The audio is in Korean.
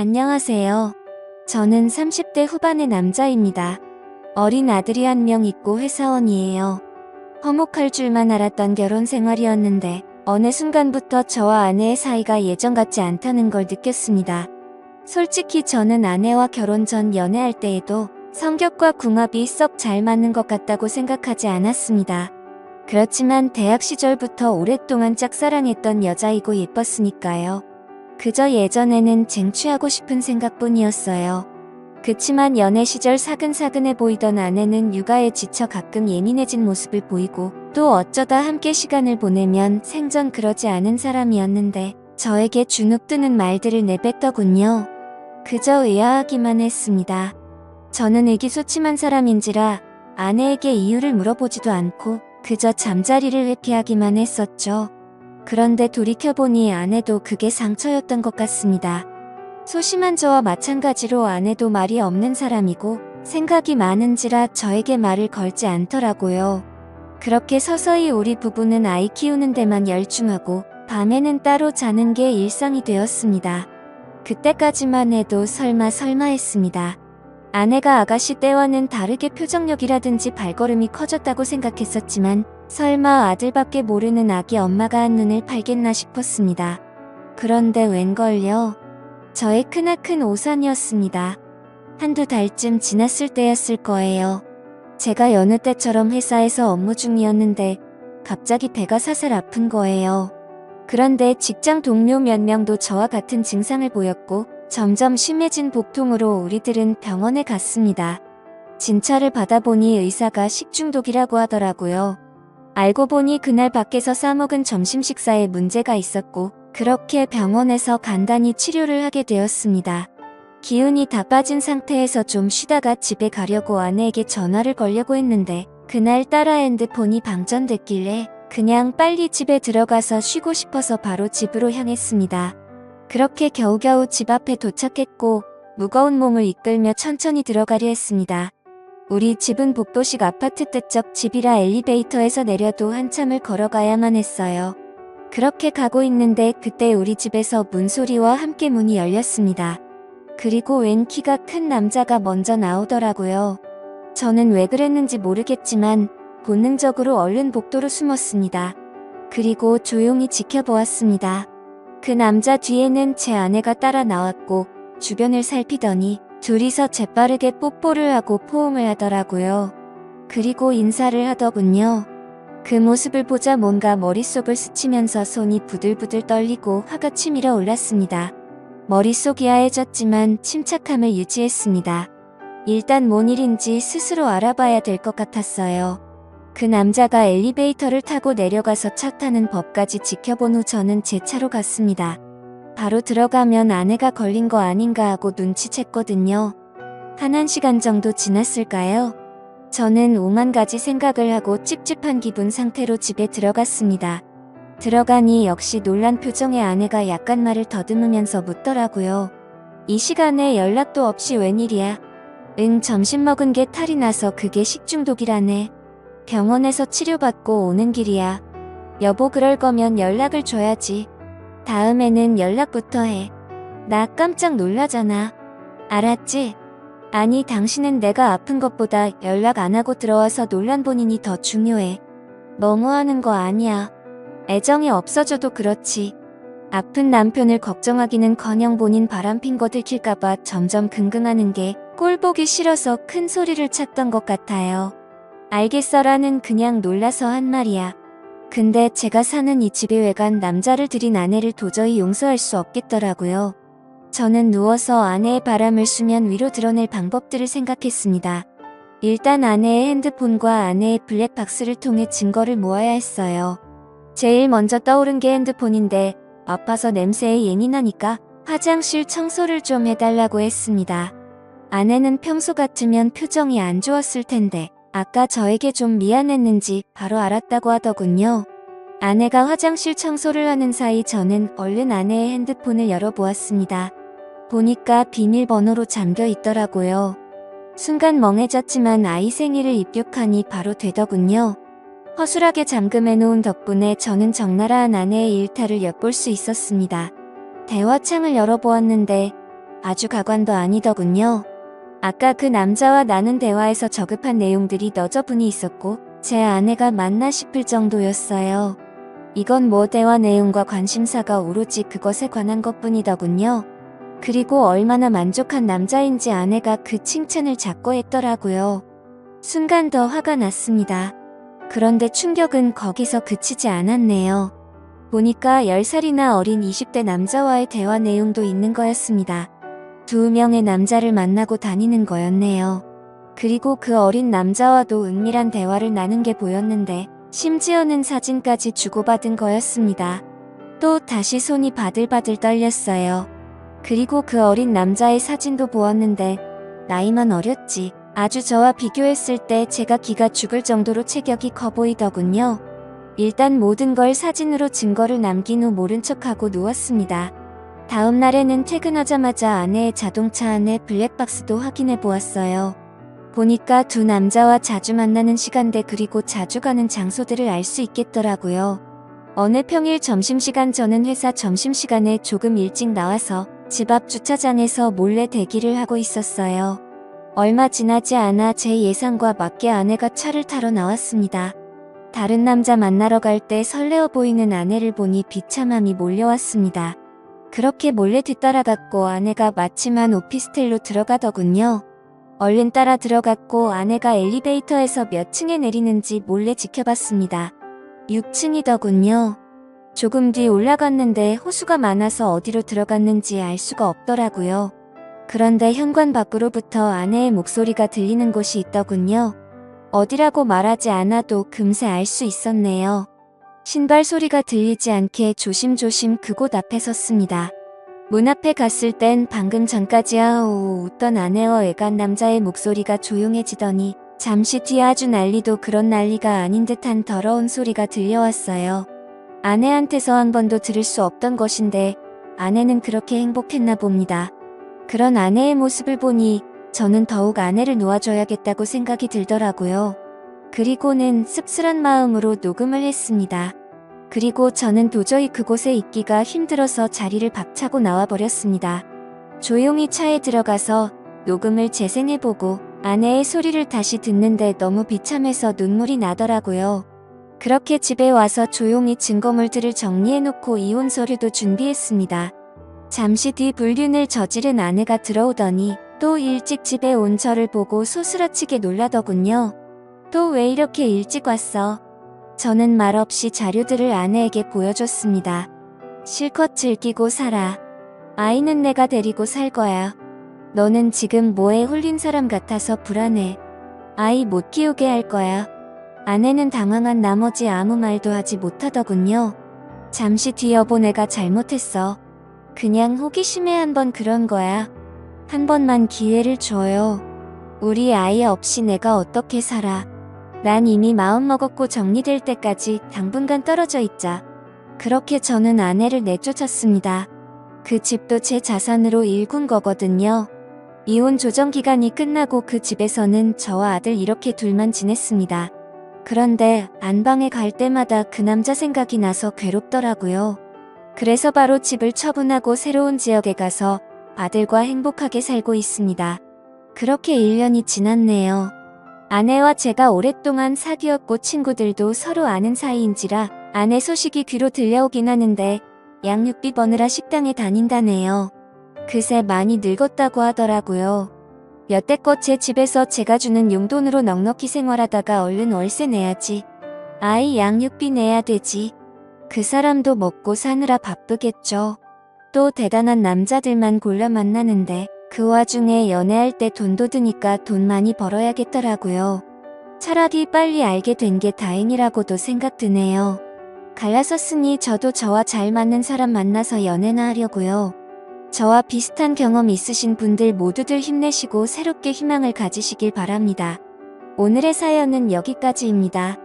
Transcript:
안녕하세요. 저는 30대 후반의 남자입니다. 어린 아들이 한 명 있고 회사원이에요. 화목할 줄만 알았던 결혼 생활이었는데 어느 순간부터 저와 아내의 사이가 예전 같지 않다는 걸 느꼈습니다. 솔직히 저는 아내와 결혼 전 연애할 때에도 성격과 궁합이 썩 잘 맞는 것 같다고 생각하지 않았습니다. 그렇지만 대학 시절부터 오랫동안 짝사랑했던 여자이고 예뻤으니까요. 그저 예전에는 쟁취하고 싶은 생각뿐이었어요. 그치만 연애 시절 사근사근해 보이던 아내는 육아에 지쳐 가끔 예민해진 모습을 보이고 또 어쩌다 함께 시간을 보내면 생전 그러지 않은 사람이었는데 저에게 주눅드는 말들을 내뱉더군요. 그저 의아하기만 했습니다. 저는 의기소침한 사람인지라 아내에게 이유를 물어보지도 않고 그저 잠자리를 회피하기만 했었죠. 그런데 돌이켜보니 아내도 그게 상처였던 것 같습니다. 소심한 저와 마찬가지로 아내도 말이 없는 사람이고 생각이 많은지라 저에게 말을 걸지 않더라고요. 그렇게 서서히 우리 부부는 아이 키우는 데만 열중하고 밤에는 따로 자는 게 일상이 되었습니다. 그때까지만 해도 설마 했습니다. 아내가 아가씨 때와는 다르게 표정력이라든지 발걸음이 커졌다고 생각했었지만 설마 아들밖에 모르는 아기 엄마가 한눈을 팔겠나 싶었습니다. 그런데 웬걸요? 저의 크나큰 오산이었습니다. 한두 달쯤 지났을 때였을 거예요. 제가 여느 때처럼 회사에서 업무 중이었는데 갑자기 배가 사살 아픈 거예요. 그런데 직장 동료 몇 명도 저와 같은 증상을 보였고 점점 심해진 복통으로 우리들은 병원에 갔습니다. 진찰을 받아보니 의사가 식중독이라고 하더라고요. 알고 보니 그날 밖에서 싸먹은 점심 식사에 문제가 있었고 그렇게 병원에서 간단히 치료를 하게 되었습니다. 기운이 다 빠진 상태에서 좀 쉬다가 집에 가려고 아내에게 전화를 걸려고 했는데 그날 딸아 핸드폰이 방전됐길래 그냥 빨리 집에 들어가서 쉬고 싶어서 바로 집으로 향했습니다. 그렇게 겨우겨우 집 앞에 도착했고 무거운 몸을 이끌며 천천히 들어가려 했습니다. 우리 집은 복도식 아파트 때적 집이라 엘리베이터에서 내려도 한참을 걸어가야만 했어요. 그렇게 가고 있는데 그때 우리 집에서 문소리와 함께 문이 열렸습니다. 그리고 웬 키가 큰 남자가 먼저 나오더라고요. 저는 왜 그랬는지 모르겠지만 본능적으로 얼른 복도로 숨었습니다. 그리고 조용히 지켜보았습니다. 그 남자 뒤에는 제 아내가 따라 나왔고 주변을 살피더니 둘이서 재빠르게 뽀뽀를 하고 포옹을 하더라고요. 그리고 인사를 하더군요. 그 모습을 보자 뭔가 머릿속을 스치면서 손이 부들부들 떨리고 화가 치밀어 올랐습니다. 머릿속이 하얘졌지만 침착함을 유지했습니다. 일단 뭔 일인지 스스로 알아봐야 될 것 같았어요. 그 남자가 엘리베이터를 타고 내려가서 차 타는 법까지 지켜본 후 저는 제 차로 갔습니다. 바로 들어가면 아내가 걸린 거 아닌가 하고 눈치챘거든요. 한 1시간 정도 지났을까요? 저는 오만 가지 생각을 하고 찝찝한 기분 상태로 집에 들어갔습니다. 들어가니 역시 놀란 표정의 아내가 약간 말을 더듬으면서 묻더라고요. 이 시간에 연락도 없이 웬일이야? 응, 점심 먹은 게 탈이 나서 그게 식중독이라네. 병원에서 치료받고 오는 길이야. 여보, 그럴 거면 연락을 줘야지. 다음에는 연락부터 해. 나 깜짝 놀라잖아. 알았지? 아니, 당신은 내가 아픈 것보다 연락 안 하고 들어와서 놀란 본인이 더 중요해. 너무하는 거 아니야. 애정이 없어져도 그렇지. 아픈 남편을 걱정하기는커녕 본인 바람핀 거 들킬까봐 점점 긍긍하는 게 꼴보기 싫어서 큰 소리를 쳤던 것 같아요. 알겠어라는 그냥 놀라서 한 말이야. 근데 제가 사는 이 집에 외간 남자를 들인 아내를 도저히 용서할 수 없겠더라고요. 저는 누워서 아내의 바람을 수면 위로 드러낼 방법들을 생각했습니다. 일단 아내의 핸드폰과 아내의 블랙박스를 통해 증거를 모아야 했어요. 제일 먼저 떠오른 게 핸드폰인데 아파서 냄새에 예민하니까 화장실 청소를 좀 해달라고 했습니다. 아내는 평소 같으면 표정이 안 좋았을 텐데 아까 저에게 좀 미안했는지 바로 알았다고 하더군요. 아내가 화장실 청소를 하는 사이 저는 얼른 아내의 핸드폰을 열어보았습니다. 보니까 비밀번호로 잠겨 있더라고요. 순간 멍해졌지만 아이 생일을 입력하니 바로 되더군요. 허술하게 잠금해놓은 덕분에 저는 적나라한 아내의 일탈을 엿볼 수 있었습니다. 대화창을 열어보았는데 아주 가관도 아니더군요. 아까 그 남자와 나눈 대화에서 저급한 내용들이 너저분히 있었고 제 아내가 맞나 싶을 정도였어요. 이건 뭐 대화 내용과 관심사가 오로지 그것에 관한 것뿐이더군요. 그리고 얼마나 만족한 남자인지 아내가 그 칭찬을 자꾸 했더라고요. 순간 더 화가 났습니다. 그런데 충격은 거기서 그치지 않았네요. 보니까 10살이나 어린 20대 남자와의 대화 내용도 있는 거였습니다. 2명의 남자를 만나고 다니는 거였네요. 그리고 그 어린 남자와도 은밀한 대화를 나눈 게 보였는데 심지어는 사진까지 주고받은 거였습니다. 또 다시 손이 바들바들 떨렸어요. 그리고 그 어린 남자의 사진도 보았는데 나이만 어렸지 아주 저와 비교했을 때 제가 기가 죽을 정도로 체격이 커 보이더군요. 일단 모든 걸 사진으로 증거를 남긴 후 모른 척하고 누웠습니다. 다음 날에는 퇴근하자마자 아내의 자동차 안에 블랙박스도 확인해 보았어요. 보니까 두 남자와 자주 만나는 시간대 그리고 자주 가는 장소들을 알 수 있겠더라고요. 어느 평일 점심시간 저는 회사 점심시간에 조금 일찍 나와서 집 앞 주차장에서 몰래 대기를 하고 있었어요. 얼마 지나지 않아 제 예상과 맞게 아내가 차를 타러 나왔습니다. 다른 남자 만나러 갈 때 설레어 보이는 아내를 보니 비참함이 몰려왔습니다. 그렇게 몰래 뒤따라갔고 아내가 마침 한 오피스텔로 들어가더군요. 얼른 따라 들어갔고 아내가 엘리베이터에서 몇 층에 내리는지 몰래 지켜봤습니다. 6층이더군요. 조금 뒤 올라갔는데 호수가 많아서 어디로 들어갔는지 알 수가 없더라고요. 그런데 현관 밖으로부터 아내의 목소리가 들리는 곳이 있더군요. 어디라고 말하지 않아도 금세 알 수 있었네요. 신발 소리가 들리지 않게 조심조심 그곳 앞에 섰습니다. 문 앞에 갔을 땐 방금 전까지 아오 웃던 아내와 애간 남자의 목소리가 조용해지더니 잠시 뒤 아주 난리도 그런 난리가 아닌 듯한 더러운 소리가 들려왔어요. 아내한테서 한 번도 들을 수 없던 것인데 아내는 그렇게 행복했나 봅니다. 그런 아내의 모습을 보니 저는 더욱 아내를 놓아줘야겠다고 생각이 들더라고요. 그리고는 씁쓸한 마음으로 녹음을 했습니다. 그리고 저는 도저히 그곳에 있기가 힘들어서 자리를 박차고 나와버렸습니다. 조용히 차에 들어가서 녹음을 재생해보고 아내의 소리를 다시 듣는데 너무 비참해서 눈물이 나더라고요. 그렇게 집에 와서 조용히 증거물들을 정리해놓고 이혼 서류도 준비했습니다. 잠시 뒤 불륜을 저지른 아내가 들어오더니 또 일찍 집에 온 저를 보고 소스라치게 놀라더군요. 또 왜 이렇게 일찍 왔어? 저는 말없이 자료들을 아내에게 보여줬습니다. 실컷 즐기고 살아. 아이는 내가 데리고 살 거야. 너는 지금 뭐에 홀린 사람 같아서 불안해. 아이 못 키우게 할 거야. 아내는 당황한 나머지 아무 말도 하지 못하더군요. 잠시 뒤 여보 내가 잘못했어. 그냥 호기심에 한번 그런 거야. 한 번만 기회를 줘요. 우리 아이 없이 내가 어떻게 살아. 난 이미 마음먹었고 정리될 때까지 당분간 떨어져 있자. 그렇게 저는 아내를 내쫓았습니다. 그 집도 제 자산으로 일군 거거든요. 이혼 조정 기간이 끝나고 그 집에서는 저와 아들 이렇게 둘만 지냈습니다. 그런데 안방에 갈 때마다 그 남자 생각이 나서 괴롭더라고요. 그래서 바로 집을 처분하고 새로운 지역에 가서 아들과 행복하게 살고 있습니다. 그렇게 1년이 지났네요. 아내와 제가 오랫동안 사귀었고 친구들도 서로 아는 사이인지라 아내 소식이 귀로 들려오긴 하는데 양육비 버느라 식당에 다닌다네요. 그새 많이 늙었다고 하더라고요. 여태껏 제 집에서 제가 주는 용돈으로 넉넉히 생활하다가 얼른 월세 내야지. 아이 양육비 내야 되지. 그 사람도 먹고 사느라 바쁘겠죠. 또 대단한 남자들만 골라 만나는데 그 와중에 연애할 때 돈도 드니까 돈 많이 벌어야겠더라고요. 차라리 빨리 알게 된 게 다행이라고도 생각드네요. 갈라섰으니 저도 저와 잘 맞는 사람 만나서 연애나 하려고요. 저와 비슷한 경험 있으신 분들 모두들 힘내시고 새롭게 희망을 가지시길 바랍니다. 오늘의 사연은 여기까지입니다.